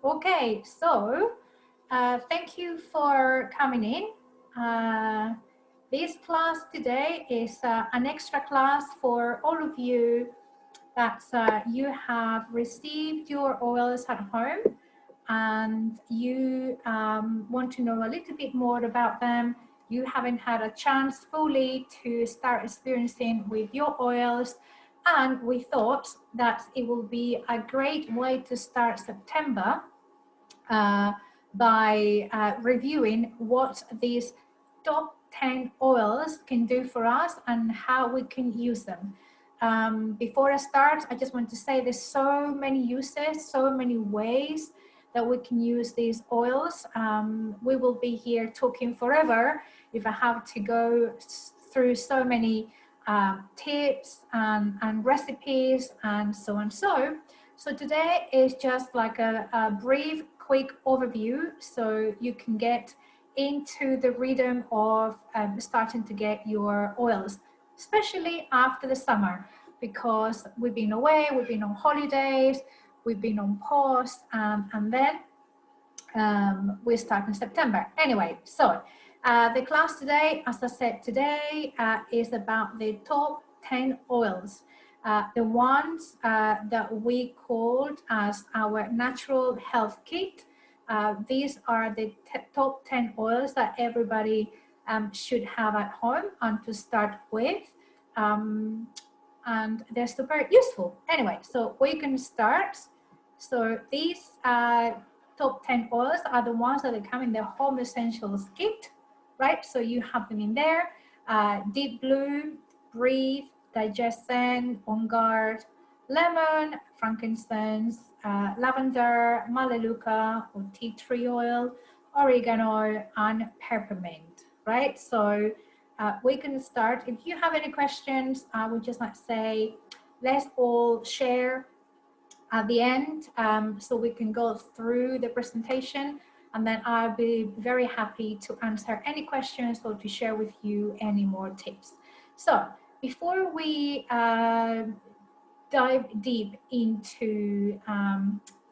Okay, so thank you for coming in. This class today is an extra class for all of you that you have received your oils at home and you want to know a little bit more about them. You haven't had a chance fully to start experiencing with your oils, and we thought that it will be a great way to start September by reviewing what these top 10 oils can do for us and how we can use them. Before I start, I just want to say there's so many uses, so many ways that we can use these oils. We will be here talking forever if I have to go through so many tips and recipes and so on. So today is just like a brief, quick overview so you can get into the rhythm of starting to get your oils, especially after the summer, because we've been away, we've been on holidays, we've been on pause, and then we start in September. Anyway, so the class today, as I said today, is about the top 10 oils. The ones that we called as our natural health kit. These are the top 10 oils that everybody should have at home and to start with. And they're super useful. Anyway, so we can start. So these top 10 oils are the ones that come in the Home Essentials kit, right? So you have them in there. Deep Blue, Breathe, Digestion, On Guard, Lemon, Frankincense, Lavender, Melaleuca or tea tree oil, Oregano, and Peppermint, right? So we can start. If you have any questions, I would just like to say, let's all share at the end so we can go through the presentation, and then I'll be very happy to answer any questions or to share with you any more tips. So before we dive deep into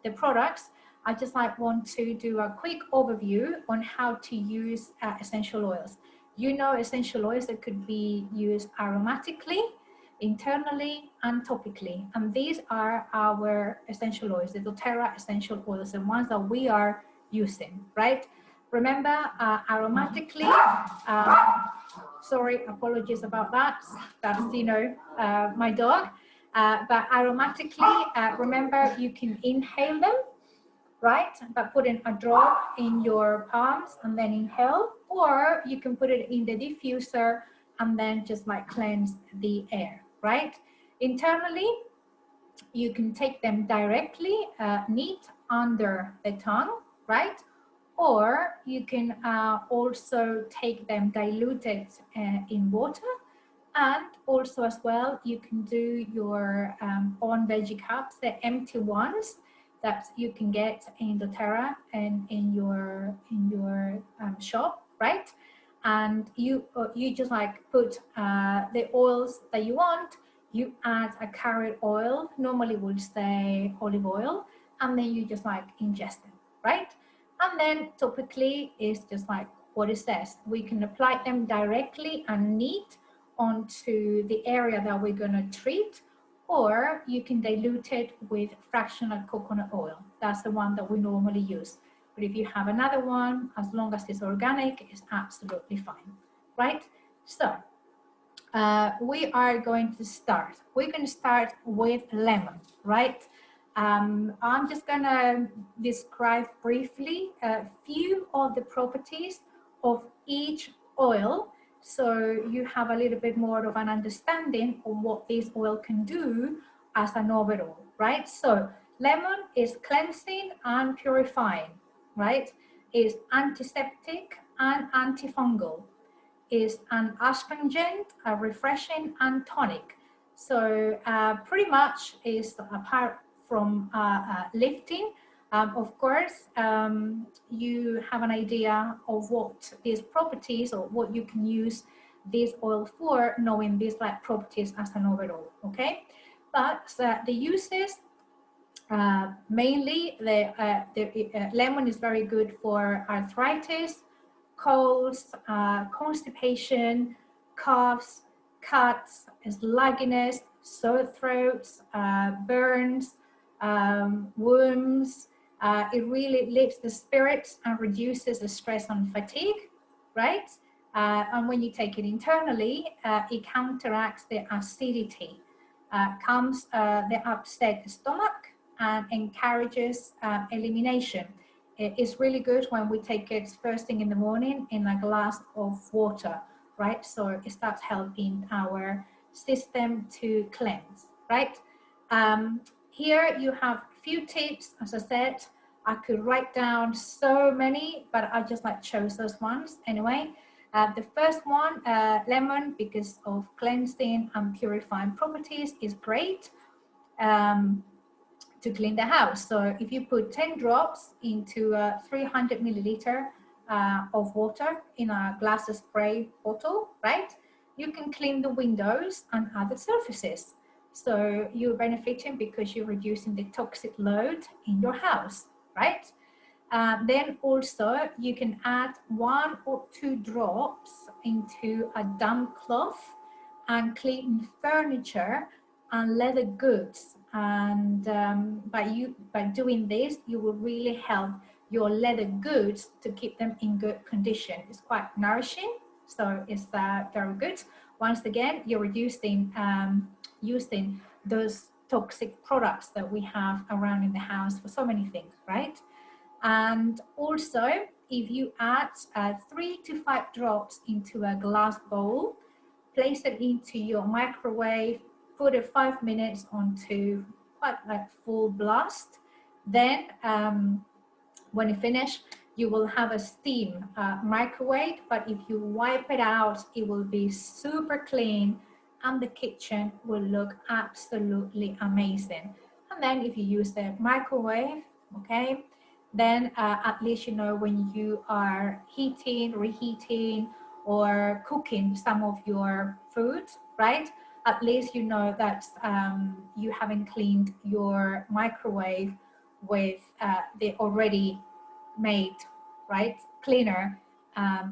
the products, I just want to do a quick overview on how to use essential oils. You know, essential oils that could be used aromatically, internally, and topically. And these are our essential oils, the doTERRA essential oils, the ones that we are using, right? Remember, aromatically, sorry, apologies about that. That's, you know, my dog. But aromatically, remember, you can inhale them, right? By putting a drop in your palms and then inhale, or you can put it in the diffuser and then just like cleanse the air, right? Internally, you can take them directly, neat under the tongue, right? Or you can also take them diluted in water. And also as well, you can do your own veggie cups, the empty ones that you can get in doTERRA and in your shop, right? And you just like put the oils that you want. You add a carrot oil, normally we'll say olive oil, and then you just like ingest it, right? And then topically is just like what it says. We can apply them directly and neat onto the area that we're going to treat, or you can dilute it with fractional coconut oil. That's the one that we normally use. But if you have another one, as long as it's organic, it's absolutely fine, right? So we are going to start. We're going to start with lemon, right? I'm just going to describe briefly a few of the properties of each oil, so you have a little bit more of an understanding of what this oil can do as an overall, right? So lemon is cleansing and purifying, right? It's antiseptic and antifungal. Is an astringent, a refreshing, and tonic. So pretty much is apart from lifting. Of course, you have an idea of what these properties or what you can use this oil for, knowing these like properties as an overall, okay? But the uses Mainly, the lemon is very good for arthritis, colds, constipation, coughs, cuts, sluggishness, sore throats, burns, wounds. It really lifts the spirits and reduces the stress and fatigue, right? And when you take it internally, it counteracts the acidity, calms the upset stomach, and encourages elimination. It's really good when we take it first thing in the morning in a glass of water, right? So it starts helping our system to cleanse, right? Here you have a few tips. As I said, I could write down so many, but I just chose those ones anyway. The first one, lemon, because of cleansing and purifying properties, is great to clean the house. So if you put 10 drops into a 300 milliliter of water in a glass spray bottle, right, you can clean the windows and other surfaces. So you're benefiting because you're reducing the toxic load in your house, right? Then also you can add 1 or 2 drops into a damp cloth and clean furniture and leather goods. And by doing this, you will really help your leather goods to keep them in good condition. It's quite nourishing, so it's very good. Once again, you're reducing using those toxic products that we have around in the house for so many things, right? And also, if you add 3 to 5 drops into a glass bowl, place it into your microwave, put it 5 minutes onto quite full blast. Then when you finish, you will have a steam microwave, but if you wipe it out, it will be super clean and the kitchen will look absolutely amazing. And then if you use the microwave, okay, then at least you know when you are heating, reheating, or cooking some of your food, right? At least you know that you haven't cleaned your microwave with the already made, right, cleaner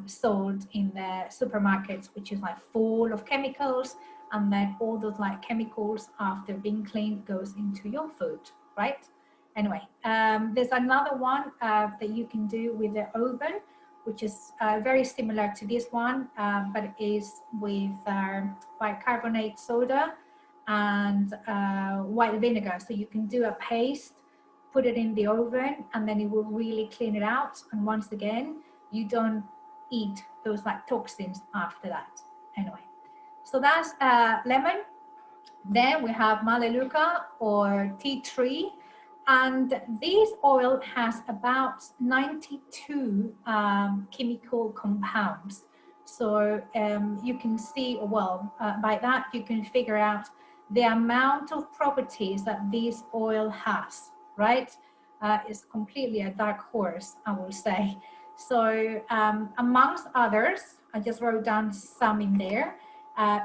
sold in the supermarkets, which is full of chemicals, and then all those chemicals after being cleaned goes into your food, right? Anyway, there's another one that you can do with the oven, which is very similar to this one, but it is with bicarbonate soda and white vinegar. So you can do a paste, put it in the oven, and then it will really clean it out. And once again, you don't eat those toxins after that. Anyway, so that's lemon. Then we have Melaleuca or tea tree. And this oil has about 92 chemical compounds. So you can see, well, by that you can figure out the amount of properties that this oil has, right? It's completely a dark horse, I will say. So amongst others, I just wrote down some in there,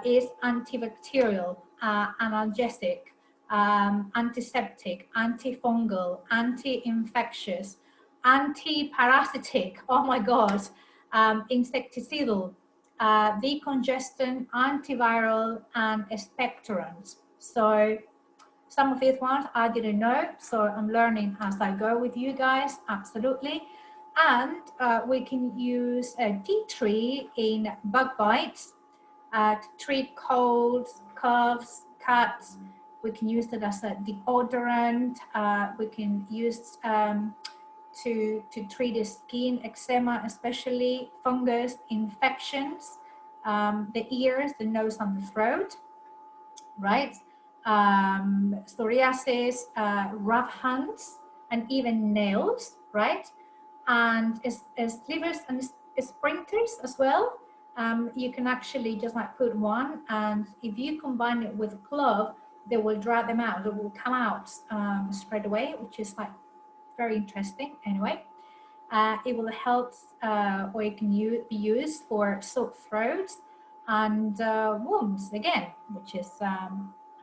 is antibacterial, analgesic, antiseptic, antifungal, anti-infectious, anti-parasitic, oh my God, insecticidal, decongestant, antiviral, and expectorant. So some of these ones I didn't know, so I'm learning as I go with you guys, absolutely. And we can use tea tree in bug bites to treat colds, coughs, cuts. We can use it as a deodorant. We can use to treat the skin, eczema, especially fungus infections, the ears, the nose, and the throat, right? Psoriasis, rough hands, and even nails, right? And slivers and sprinters as well. You can actually just put one, and if you combine it with a glove, they will dry them out. They will come out straight away, which is very interesting. Anyway, it will help, or it can be used for sore throats and wounds again, which is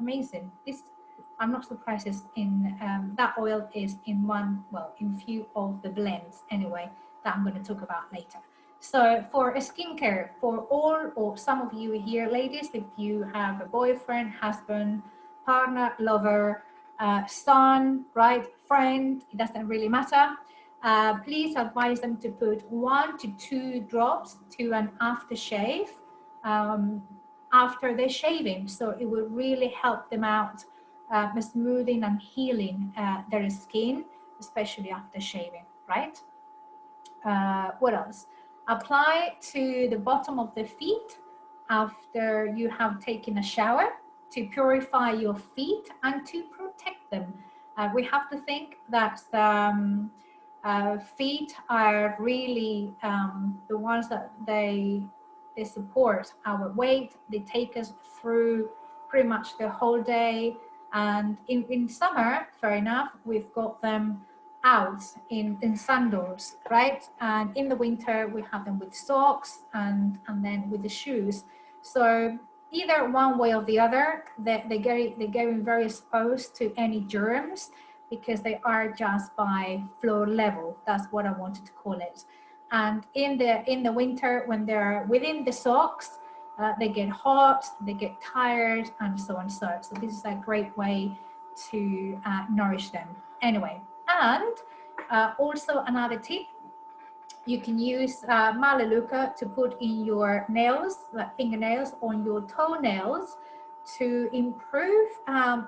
amazing. This I'm not surprised it's in that oil is in in few of the blends anyway that I'm going to talk about later. So for skincare, for all or some of you here, ladies, if you have a boyfriend, husband, partner, lover, son, right, friend, it doesn't really matter. Please advise them to put 1 to 2 drops to an aftershave after they're shaving. So it will really help them out, smoothing and healing their skin, especially after shaving, right? What else? Apply to the bottom of the feet after you have taken a shower to purify your feet and to protect them. We have to think that feet are really the ones that they support our weight. They take us through pretty much the whole day. And in summer, fair enough, we've got them out in sandals, right? And in the winter, we have them with socks and then with the shoes. So either one way or the other, they're getting very exposed to any germs because they are just by floor level. That's what I wanted to call it. And in the winter, when they're within the socks, they get hot, they get tired, and so on. So this is a great way to nourish them. Anyway, and also another tip, you can use Melaleuca to put in your nails, like fingernails, on your toenails to improve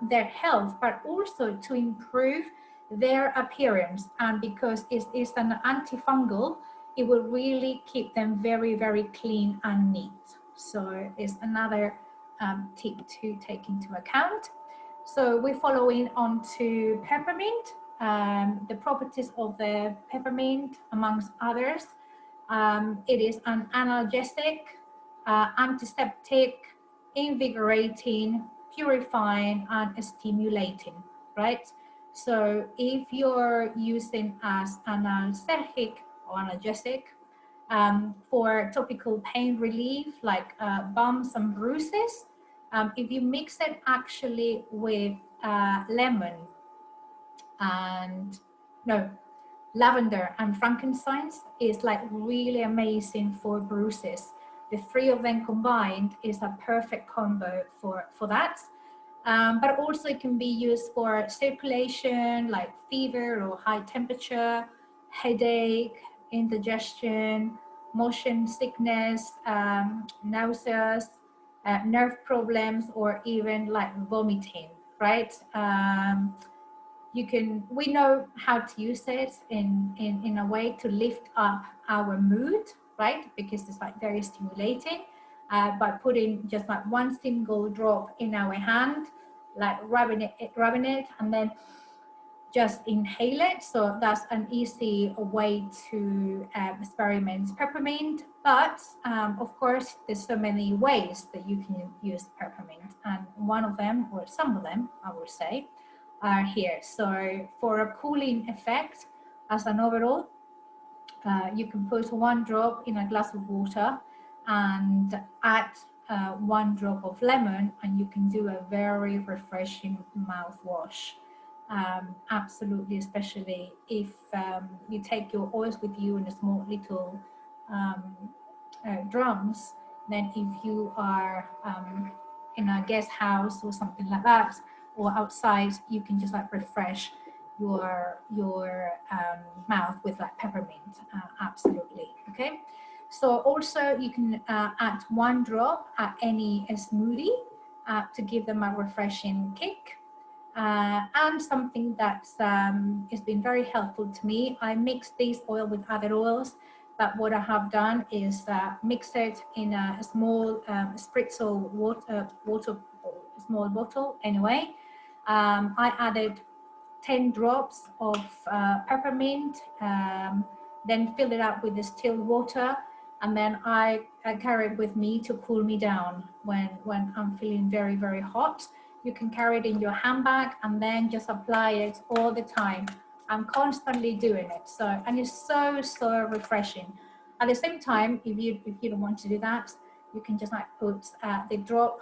their health, but also to improve their appearance. And because it's an antifungal, it will really keep them very, very clean and neat. So it's another tip to take into account. So we're following on to peppermint. The properties of the peppermint, amongst others, it is an analgesic, antiseptic, invigorating, purifying, and stimulating, right? So if you're using as an analgesic or analgesic for topical pain relief, like bumps and bruises, if you mix it actually with lemon and lavender and frankincense, is like really amazing for bruises. The 3 of them combined is a perfect combo for that. But also it can be used for circulation, like fever or high temperature, headache, indigestion, motion sickness, nausea, nerve problems, or even like vomiting, right? We know how to use it in a way to lift up our mood, right? Because it's like very stimulating. By putting just like 1 single drop in our hand, like rubbing it, and then just inhale it. So that's an easy way to experiment peppermint. But of course, there's so many ways that you can use peppermint, and one of them, or some of them, I would say, are here. So for a cooling effect, as an overall, you can put 1 drop in a glass of water and add 1 drop of lemon, and you can do a very refreshing mouthwash. Absolutely, especially if you take your oils with you in a small little drums. Then if you are in a guest house or something like that, or outside, you can just like refresh your mouth with like peppermint. Absolutely. Okay. So also you can add 1 drop at any smoothie to give them a refreshing kick. And something that's has been very helpful to me, I mix this oil with other oils, but what I have done is mix it in a small spritz water, small bottle anyway. I added 10 drops of peppermint, then fill it up with distilled water, and then I carry it with me to cool me down when I'm feeling very, very hot. You can carry it in your handbag and then just apply it all the time. I'm constantly doing it. So, and it's so, so refreshing. At the same time, if you don't want to do that, you can just like put the drop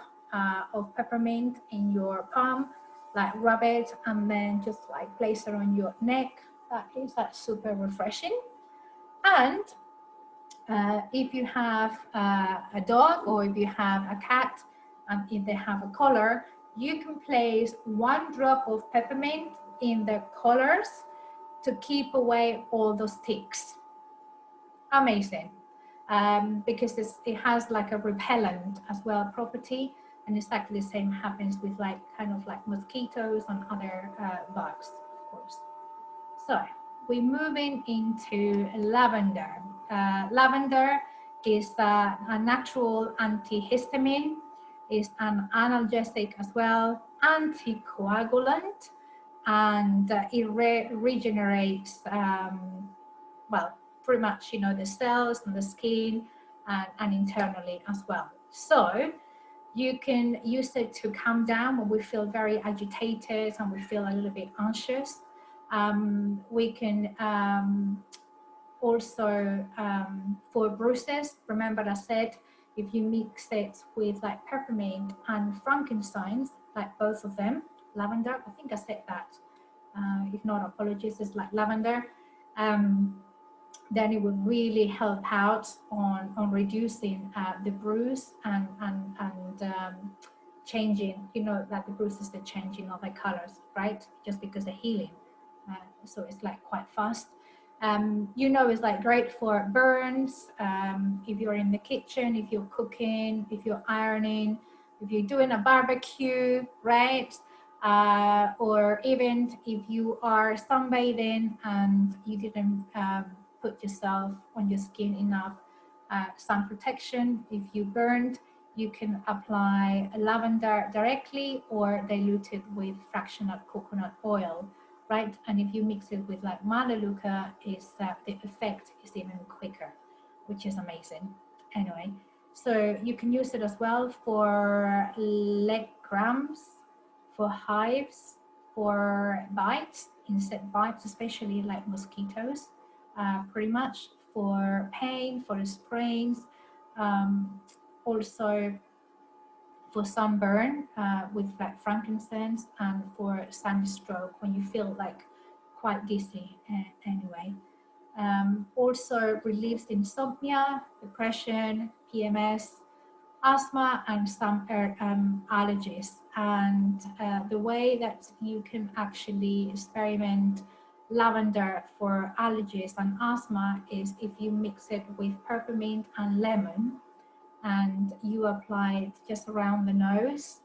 of peppermint in your palm, like rub it and then just like place it on your neck. That is like super refreshing. And if you have a dog or if you have a cat and if they have a collar, you can place 1 drop of peppermint in the collars to keep away all those ticks. Amazing. Because it has like a repellent as well property, and exactly the same happens with like kind of like mosquitoes and other bugs, of course. So we're moving into lavender. Lavender is a natural antihistamine, is an analgesic as well, anticoagulant, and it regenerates, well, pretty much, you know, the cells and the skin and internally as well. So you can use it to calm down when we feel very agitated and we feel a little bit anxious. We can also, for bruises, remember I said, if you mix it with like peppermint and frankincense, like both of them, lavender, I think I said that. If not, apologies, it's like lavender. Then it would really help out on reducing the bruise and changing, you know, that the bruises are changing of the colors, right? Just because they're healing. So it's like quite fast. You know, it's like great for burns, if you're in the kitchen, if you're cooking, if you're ironing, if you're doing a barbecue, right? Or even if you are sunbathing and you didn't put yourself on your skin enough sun protection. If you burned, you can apply lavender directly or dilute it with fractional coconut oil, right? And if you mix it with like Melaleuca, the effect is even quicker, which is amazing. Anyway, so you can use it as well for leg cramps, for hives, for bites, insect bites, especially like mosquitoes, pretty much for pain, for sprains, also for sunburn with like frankincense, and for sunstroke when you feel like quite dizzy anyway. Also relieves insomnia, depression, PMS, asthma, and some allergies. And the way that you can actually experiment lavender for allergies and asthma is if you mix it with peppermint and lemon, and you apply it just around the nose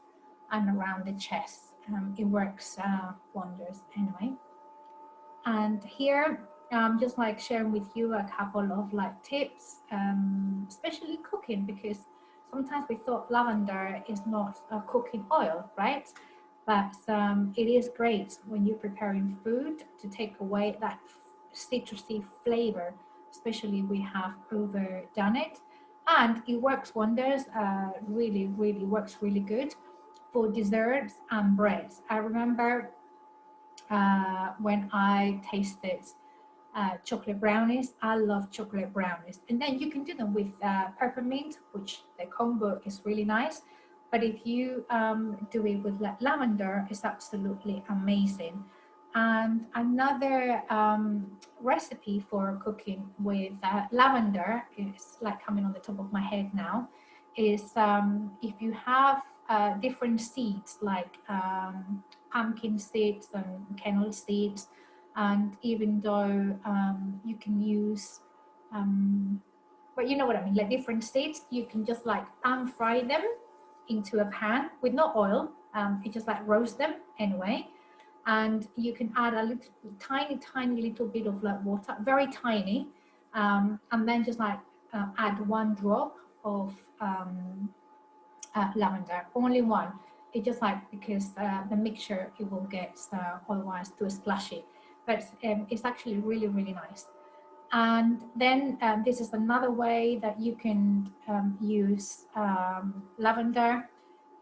and around the chest. It works wonders anyway. And here I'm just like sharing with you a couple of like tips, especially cooking, because sometimes we thought lavender is not a cooking oil, right? But it is great when you're preparing food to take away that citrusy flavor, especially if we have overdone it. And it works wonders, really works really good for desserts and breads. I remember when I tasted chocolate brownies. I love chocolate brownies. And then you can do them with peppermint, which the combo is really nice. But if you do it with like lavender, it's absolutely amazing. And another recipe for cooking with lavender is like coming on the top of my head now, is if you have different seeds like pumpkin seeds and kennel seeds, and even though you can use but you know what I mean, like different seeds, you can just like pan fry them into a pan with no oil. You just like roast them anyway, and you can add a little tiny little bit of like water, very tiny, and then just like add 1 drop of lavender, only 1. It's just like because the mixture, it will get otherwise too splashy, but it's actually really nice. And then this is another way that you can use lavender,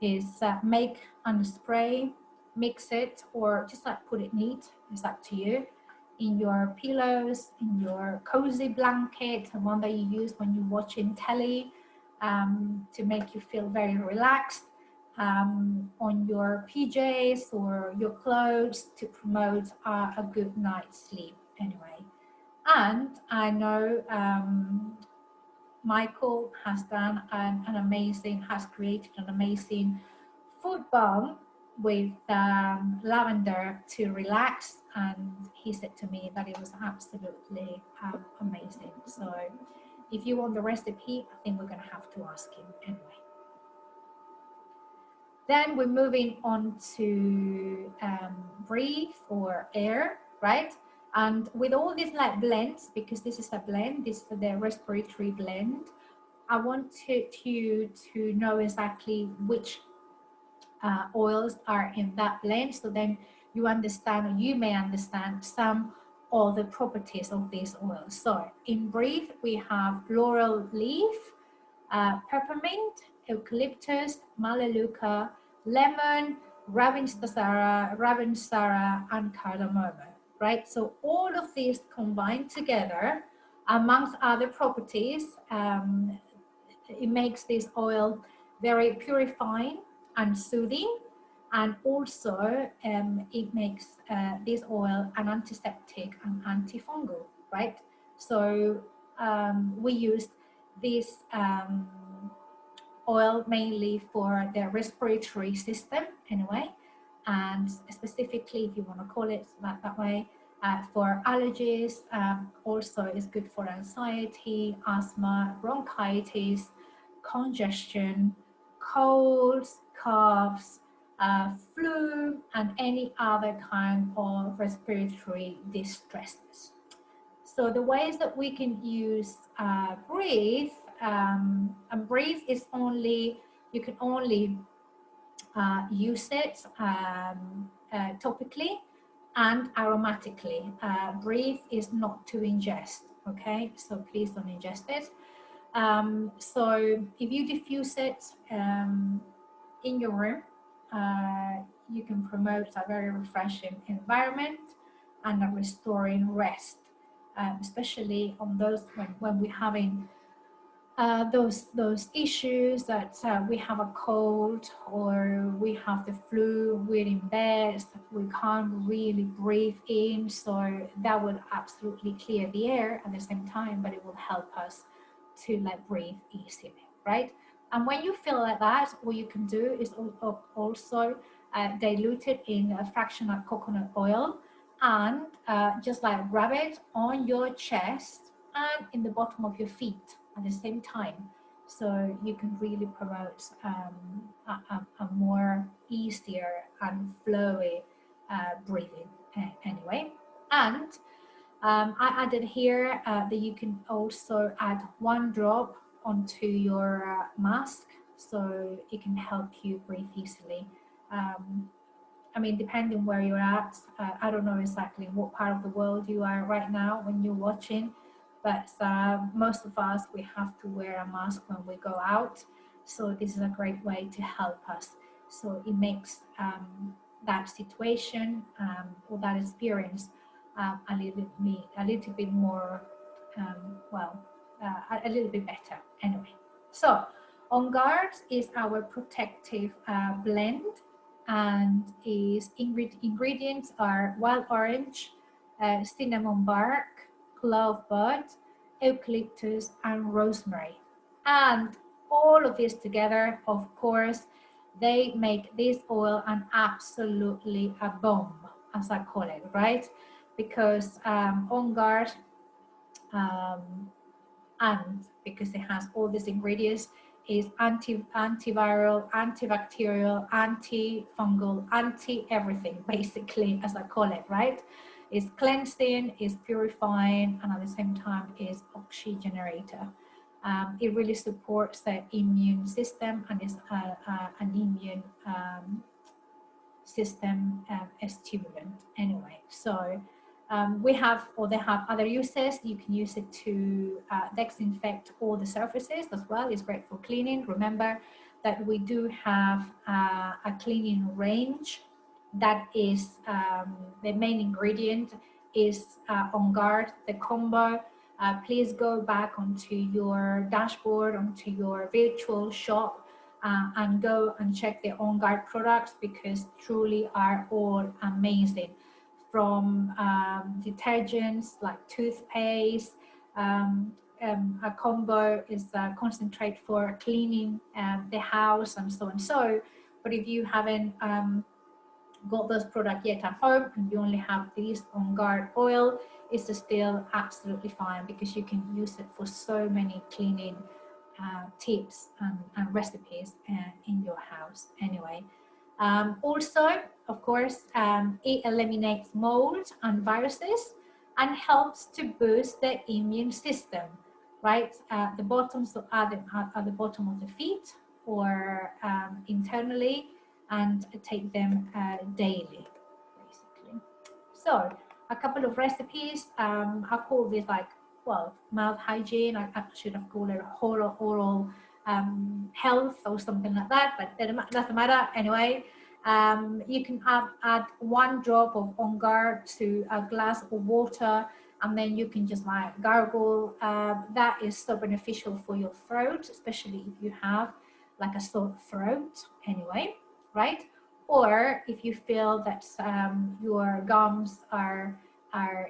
is make and spray, mix it, or just like put it neat, it's up to you, in your pillows, in your cozy blanket, the one that you use when you're watching telly, to make you feel very relaxed. on your PJs or your clothes to promote a good night's sleep anyway. And I know Michael has done has created an amazing food balm with lavender to relax, and he said to me that it was absolutely amazing. So if you want the recipe, I think we're going to have to ask him anyway. Then we're moving on to breathe or air, right? And with all these like blends, because this is a blend, this is the respiratory blend, I wanted you to know exactly which oils are in that blend, so then you understand, or you may understand some of the properties of these oils. So in breathe, we have laurel leaf, peppermint, eucalyptus, melaleuca, lemon, ravensara, and cardamom, right? So all of these combined together, amongst other properties, it makes this oil very purifying and soothing, and also it makes this oil an antiseptic and antifungal, right? So we use this oil mainly for the respiratory system anyway, and specifically, if you want to call it that way, for allergies, also is good for anxiety, asthma, bronchitis, congestion, colds, coughs, flu, and any other kind of respiratory distresses. So the ways that we can use breathe, and breathe is only, you can only use it topically and aromatically. Breathe is not to ingest, okay? So please don't ingest it. So if you diffuse it in your room, you can promote a very refreshing environment and a restoring rest, especially on those when we're having those issues that we have a cold or we have the flu, we're in bed, we can't really breathe in, so that will absolutely clear the air at the same time, but it will help us to like breathe easily, right? And when you feel like that, what you can do is also dilute it in a fraction of coconut oil and just like rub it on your chest and in the bottom of your feet at the same time, so you can really promote a more easier and flowy breathing anyway. And I added here that you can also add 1 drop onto your mask, so it can help you breathe easily. I mean, depending where you're at, I don't know exactly what part of the world you are right now when you're watching, but most of us, we have to wear a mask when we go out. So this is a great way to help us. So it makes that situation or that experience a little bit more, a little bit better anyway. So On Guard is our protective blend, and its ingredients are wild orange, cinnamon bark, clove bud, eucalyptus, and rosemary. And all of this together, of course, they make this oil an absolutely a bomb, as I call it, right? Because On Guard, and because it has all these ingredients, is antiviral, antibacterial, antifungal, anti-everything, basically, as I call it, right? It's cleansing, it's purifying, and at the same time is oxygenator. It really supports the immune system and is an immune system stimulant anyway. So we have, or they have other uses. You can use it to disinfect all the surfaces as well. It's great for cleaning. Remember that we do have a cleaning range that is the main ingredient is On Guard, the combo. Please go back onto your dashboard, onto your virtual shop, and go and check the On Guard products, because truly are all amazing. From detergents like toothpaste, a combo is a concentrate for cleaning the house and so and so. But if you haven't got those products yet at home and you only have this On Guard oil, it's still absolutely fine, because you can use it for so many cleaning tips and recipes in your house anyway. Also, of course, it eliminates mold and viruses and helps to boost the immune system, right? The bottoms at the bottom of the feet or internally, and take them daily, basically. So a couple of recipes. I call this like, well, mouth hygiene. I should have called it oral health or something like that, but it doesn't matter anyway. You can add 1 drop of On Guard to a glass of water, and then you can just like gargle. That is so beneficial for your throat, especially if you have like a sore throat anyway, right? Or if you feel that your gums are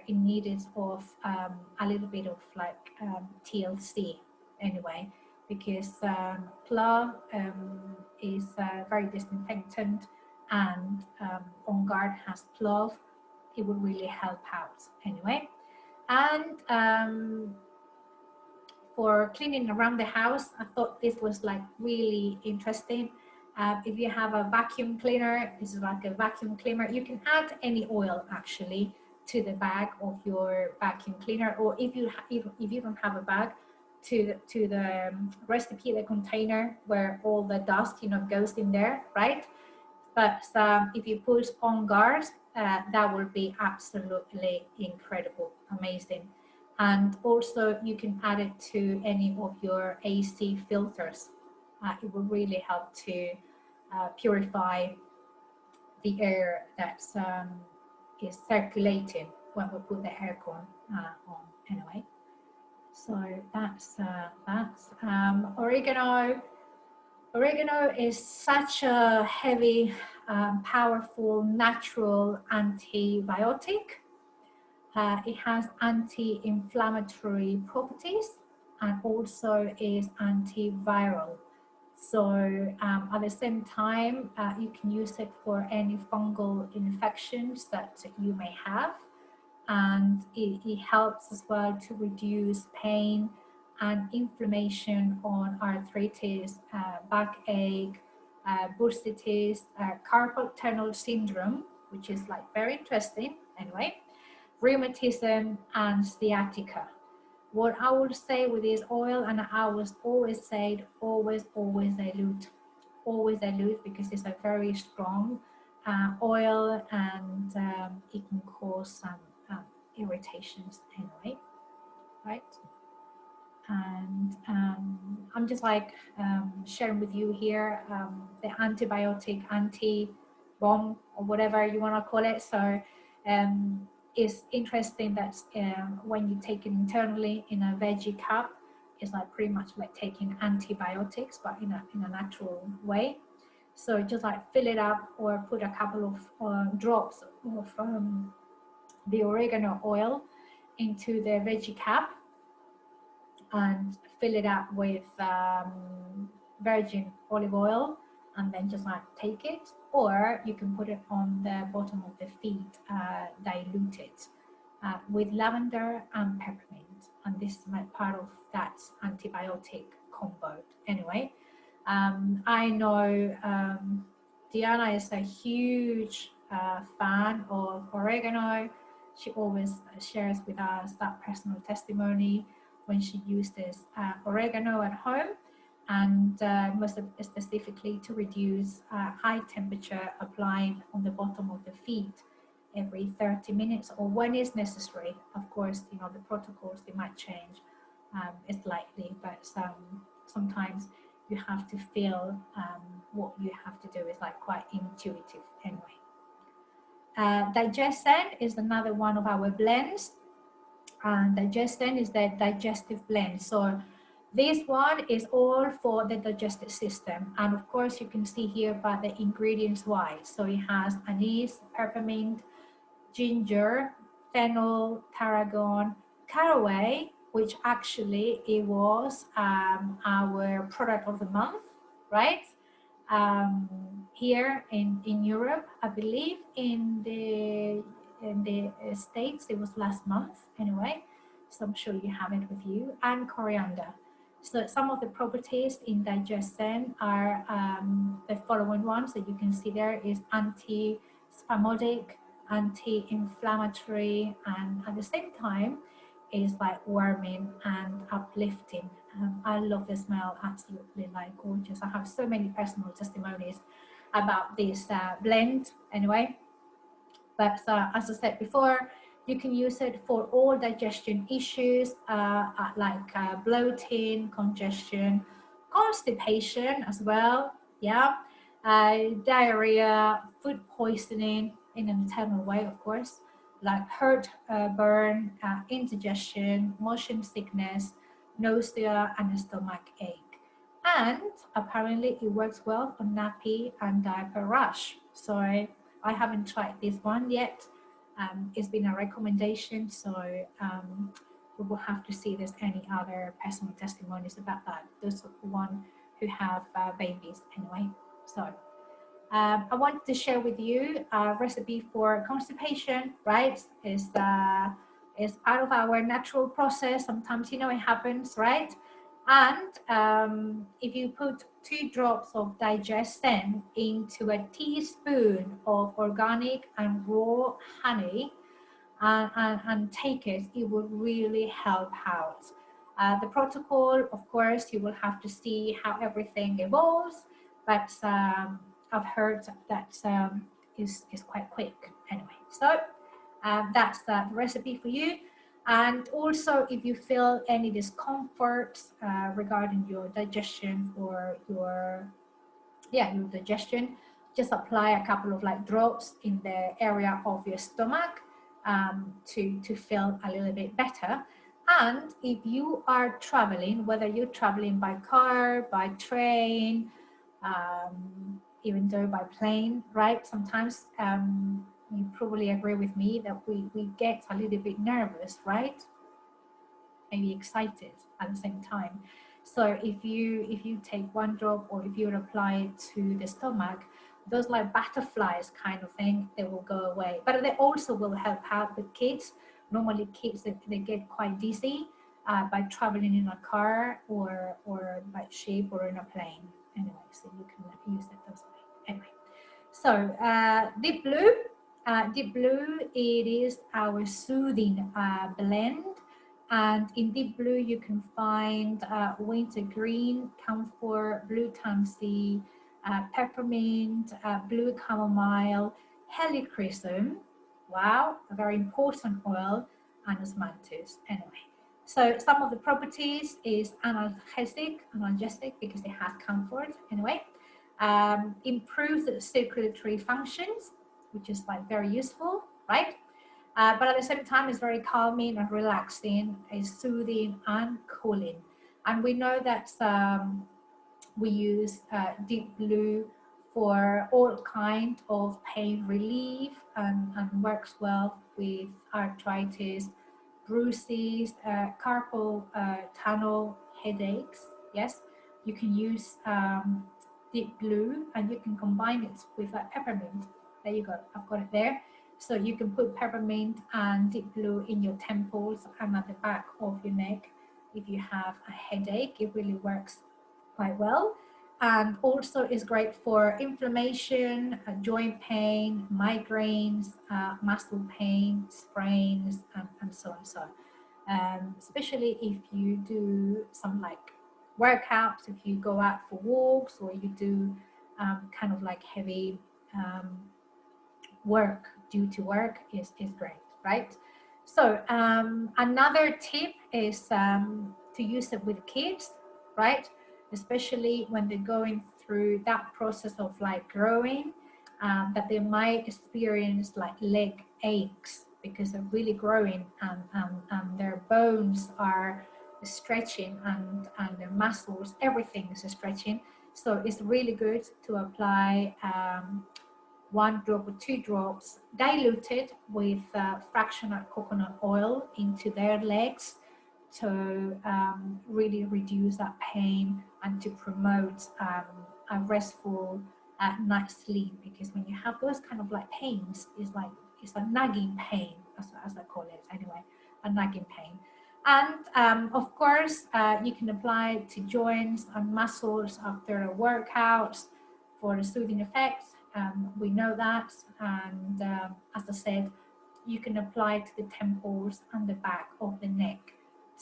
in need of a little bit of like TLC anyway, because clove is very disinfectant, and On Guard has clove. It would really help out anyway. And for cleaning around the house, I thought this was like really interesting. If you have a vacuum cleaner, this is like a vacuum cleaner. You can add any oil actually to the bag of your vacuum cleaner, or if you don't have a bag, to the recipe, the container where all the dust goes in there, right? But if you put On Guard, that will be absolutely incredible, amazing. And also you can add it to any of your AC filters. It will really help to purify the air that is circulating when we put the aircon on anyway. So that's oregano. Oregano is such a heavy, powerful, natural antibiotic. It has anti-inflammatory properties and also is antiviral. So at the same time, you can use it for any fungal infections that you may have. And it helps as well to reduce pain and inflammation on arthritis, backache, bursitis, carpal tunnel syndrome, which is like very interesting anyway, rheumatism, and sciatica. What I would say with this oil, and I was always said, always dilute, because it's a very strong oil, and it can cause some irritations anyway, right? And I'm just like sharing with you here the antibiotic, anti-bomb, or whatever you want to call it. So it's interesting that when you take it internally in a veggie cup, it's like pretty much like taking antibiotics, but in a natural way. So just like fill it up, or put a couple of drops of the oregano oil into the veggie cup, and fill it up with virgin olive oil, and then just like take it. Or you can put it on the bottom of the feet, diluted with lavender and peppermint, and this is my part of that antibiotic combo anyway. I know Diana is a huge fan of oregano. She always shares with us that personal testimony when she uses oregano at home, and most specifically to reduce high temperature applying on the bottom of the feet every 30 minutes, or when is necessary. Of course, the protocols, they might change slightly, but sometimes you have to feel what you have to do is like quite intuitive anyway. Digestion is another one of our blends, and Digestion is the digestive blend. So This one is all for the digestive system, and of course you can see here by the ingredients wise. So it has anise, peppermint, ginger, fennel, tarragon, caraway, which actually it was our product of the month, right? Here in Europe, I believe in the States it was last month anyway, so I'm sure you have it with you, and coriander. So some of the properties in digestion are the following ones that you can see there is anti-spasmodic, anti-inflammatory, and at the same time is like warming and uplifting. I love the smell, absolutely like gorgeous. I have so many personal testimonies about this blend anyway. But as I said before, you can use it for all digestion issues like bloating, congestion, constipation as well, yeah, diarrhea, food poisoning in an internal way, of course, like hurt, burn, indigestion, motion sickness, nausea, and stomach ache. And apparently it works well on nappy and diaper rash. So I haven't tried this one yet. It's been a recommendation, so we will have to see if there's any other personal testimonies about that. Those are the one who have babies anyway. So I wanted to share with you a recipe for constipation, right? Is part of our natural process. Sometimes, you know, it happens, right? And if you put 2 drops of Digestion into a teaspoon of organic and raw honey and take it, it will really help out. The protocol, of course, you will have to see how everything evolves, but I've heard that is quite quick anyway. So that's the recipe for you. And also, if you feel any discomfort regarding your digestion or your digestion, just apply a couple of like drops in the area of your stomach to feel a little bit better. And if you are traveling, whether you're traveling by car, by train, even though by plane, right? Sometimes you probably agree with me that we get a little bit nervous, right? Maybe excited at the same time. So if you take 1 drop or if you apply it to the stomach, those like butterflies kind of thing, they will go away. But they also will help out with kids. Normally kids, they get quite dizzy by traveling in a car or by ship or in a plane. Anyway, so you can use it those way. Anyway, so Deep Blue. Deep Blue, it is our soothing blend. And in Deep Blue, you can find wintergreen, camphor, blue tansy, peppermint, blue chamomile, helichrysum. Wow, a very important oil, and osmanthus. Anyway, so some of the properties is analgesic because it has comfort. Anyway, improves the circulatory functions, which is like very useful, right? But at the same time, it's very calming and relaxing, it's soothing and cooling. And we know that we use Deep Blue for all kinds of pain relief and works well with arthritis, bruises, carpal tunnel, headaches. Yes, you can use Deep Blue and you can combine it with peppermint. There you go, I've got it there. So you can put peppermint and Deep Blue in your temples and at the back of your neck. If you have a headache, it really works quite well. And also is great for inflammation, joint pain, migraines, muscle pain, sprains, and so on. So especially if you do some like workouts, if you go out for walks or you do kind of like heavy work due to work is great, right? So another tip is to use it with kids, right? Especially when they're going through that process of like growing, that they might experience like leg aches because they're really growing and their bones are stretching, and the muscles, everything is stretching. So it's really good to apply 1 drop or 2 drops diluted with fractional coconut oil into their legs to really reduce that pain and to promote a restful night's sleep. Because when you have those kind of like pains, it's a nagging pain, as I call it anyway, a nagging pain. And of course, you can apply it to joints and muscles after a workout for the soothing effects. We know that. And as I said, you can apply it to the temples and the back of the neck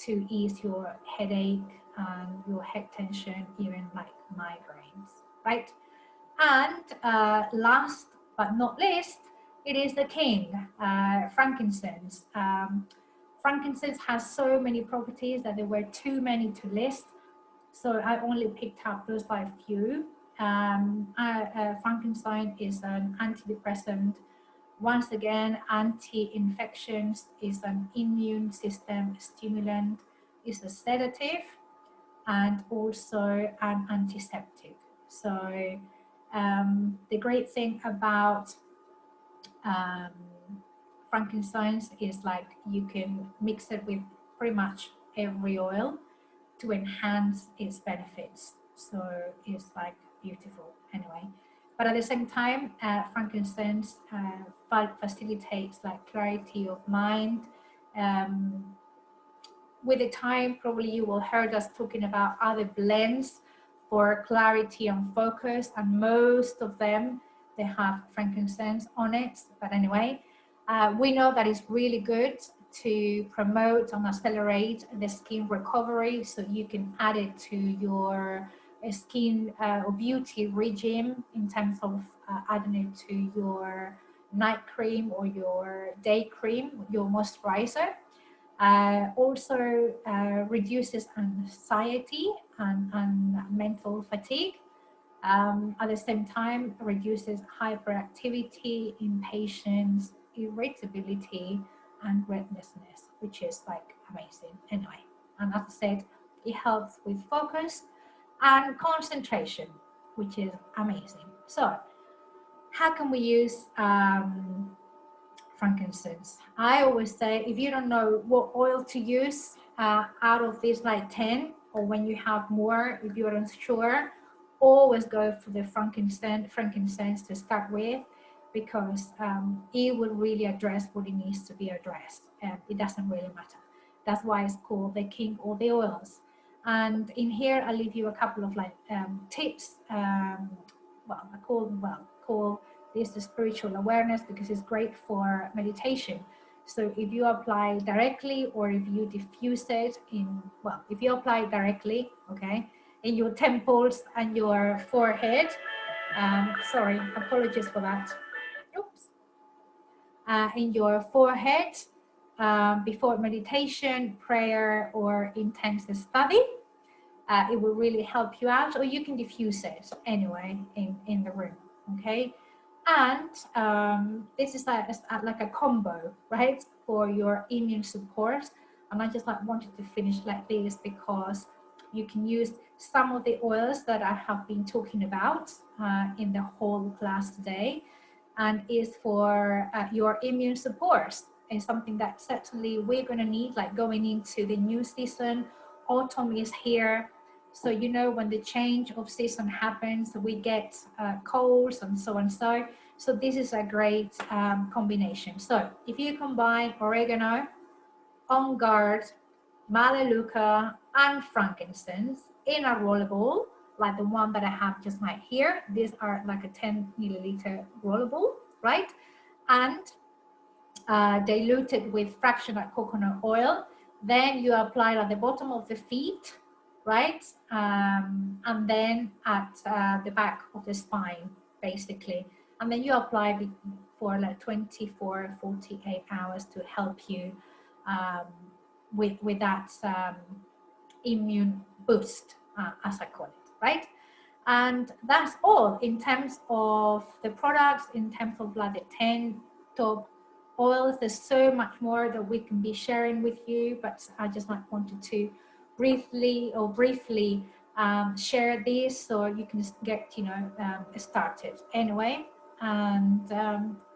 to ease your headache and your head tension, even like migraines, right? And last but not least, it is the king, frankincense. Frankincense has so many properties that there were too many to list, so I only picked up those by a few. Frankincense is an antidepressant, once again, anti-infections, is an immune system stimulant, is a sedative, and also an antiseptic. So the great thing about frankincense is like you can mix it with pretty much every oil to enhance its benefits. So it's like beautiful anyway. But at the same time, frankincense facilitates like clarity of mind. With the time, probably you will heard us talking about other blends for clarity and focus, and most of them, they have frankincense on it. But anyway, we know that it's really good to promote and accelerate the skin recovery, so you can add it to your skin or beauty regime in terms of adding it to your night cream or your day cream, your moisturizer. Also reduces anxiety and mental fatigue. At the same time, reduces hyperactivity, impatience, irritability, and restlessness, which is like amazing anyway. And as I said, it helps with focus and concentration, which is amazing. So how can we use frankincense? I always say, if you don't know what oil to use out of these like 10, or when you have more, if you're unsure, always go for the frankincense to start with, because it will really address what it needs to be addressed. It doesn't really matter. That's why it's called the king of the oils. And in here, I'll leave you a couple of like tips. Well, I call this the spiritual awareness, because it's great for meditation. So if you apply directly, or if you diffuse it in, well, if you apply directly, okay, in your temples and your forehead, sorry, apologies for that. Oops. In your forehead, before meditation, prayer, or intense study, it will really help you out. Or you can diffuse it anyway in the room, okay? And this is like a combo, right, for your immune support. And I just like wanted to finish like this, because you can use some of the oils that I have been talking about in the whole class today, and is for your immune support. It's something that certainly we're going to need, like going into the new season. Autumn is here. So, you know, when the change of season happens, we get colds and so on. So this is a great combination. So if you combine oregano, on guard, melaleuca, and frankincense in a rollable, like the one that I have just right here, these are like a 10 milliliter rollable, right? And diluted with fractional coconut oil. Then you apply it at the bottom of the feet, right? And then at the back of the spine, basically. And then you apply it for like 24, 48 hours to help you with that immune boost, as I call it, right? And that's all in terms of the products, in terms of like the 10 top oils. There's so much more that we can be sharing with you, but I just like wanted to briefly share this so you can get, you know, started anyway. And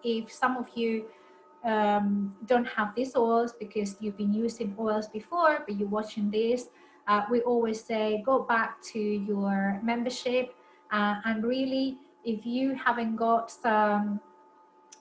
if some of you don't have these oils because you've been using oils before, but you're watching this, we always say go back to your membership, and really, if you haven't got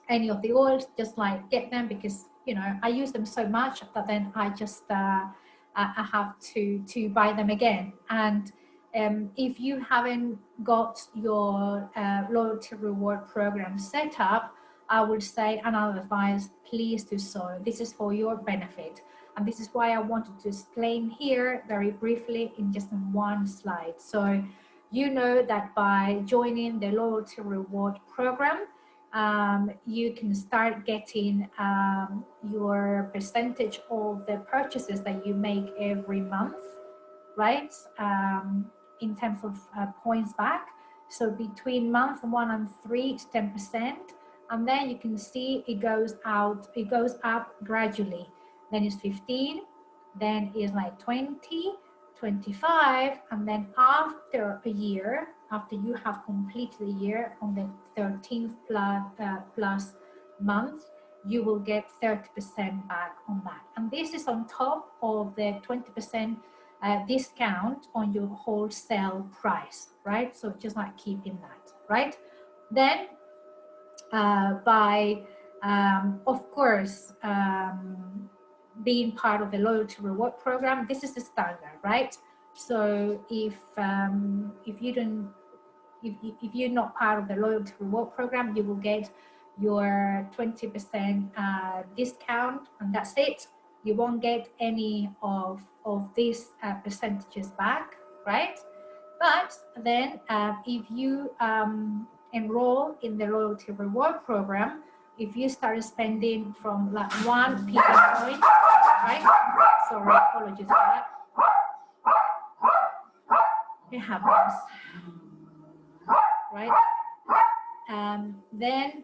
any of the oils, just like get them, because, you know, I use them so much that then I just I have to buy them again. And if you haven't got your loyalty reward program set up, I would say, and I'll advise, please do so. This is for your benefit. And this is why I wanted to explain here very briefly in just one slide. So you know that by joining the loyalty reward program, you can start getting your percentage of the purchases that you make every month, right? In terms of points back. So between month 1 and 3, it's 10. And then you can see it goes up gradually. Then it's 15, then it's like 20, 25, and then after a year, after you have completed a year, on the 13th plus month, you will get 30% back on that. And this is on top of the 20% discount on your wholesale price, right? So just like keeping that, right? Then by, of course, being part of the loyalty reward program, this is the standard, right? So if you're not part of the loyalty reward program, you will get your 20% discount, and that's it. You won't get any of these percentages back, right? But then if you enroll in the loyalty reward program, if you start spending from like 1 PV point, right? Sorry, apologies for that. It happens, right? Then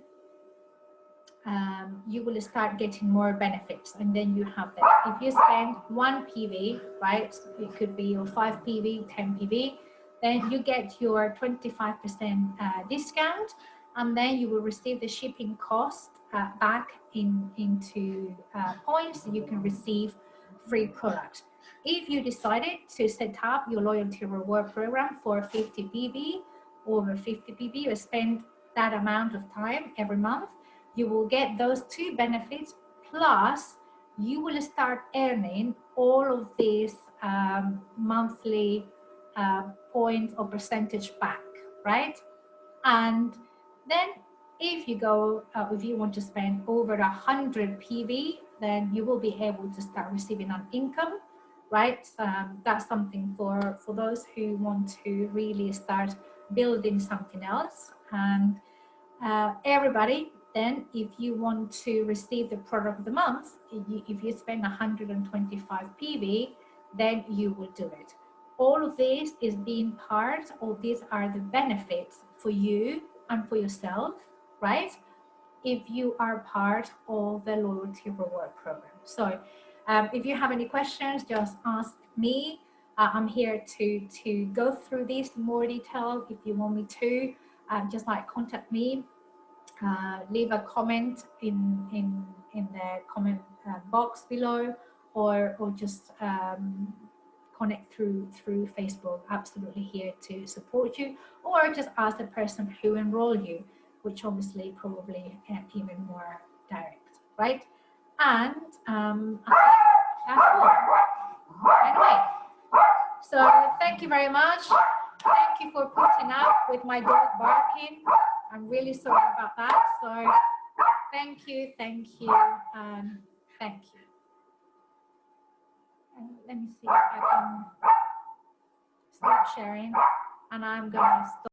you will start getting more benefits, and then you have that. If you spend 1 PV, right? It could be your 5 PV, 10 PV. Then you get your 25% discount, and then you will receive the shipping cost back into points. You can receive free product. If you decided to set up your loyalty reward program for 50 PV, over 50 PV, or spend that amount of time every month, you will get those 2 benefits, plus you will start earning all of these monthly points or percentage back, right? And then if you go, if you want to spend over 100 PV, then you will be able to start receiving an income, right? That's something for those who want to really start building something else. And everybody, then if you want to receive the product of the month, if you spend 125 PV, then you will do it. All of this is being part of, these are the benefits for you and for yourself, right? If you are part of the loyalty reward program. So if you have any questions, just ask me. I'm here to go through this in more detail. If you want me to, just like contact me. Leave a comment in the comment box below, or just connect through Facebook. Absolutely here to support you, or just ask the person who enrolled you, which obviously probably even more direct, right? And that's all. Anyway, so thank you very much. Thank you for putting up with my dog barking. I'm really sorry about that. So thank you, thank you. Let me see if I can stop sharing, and I'm going to stop.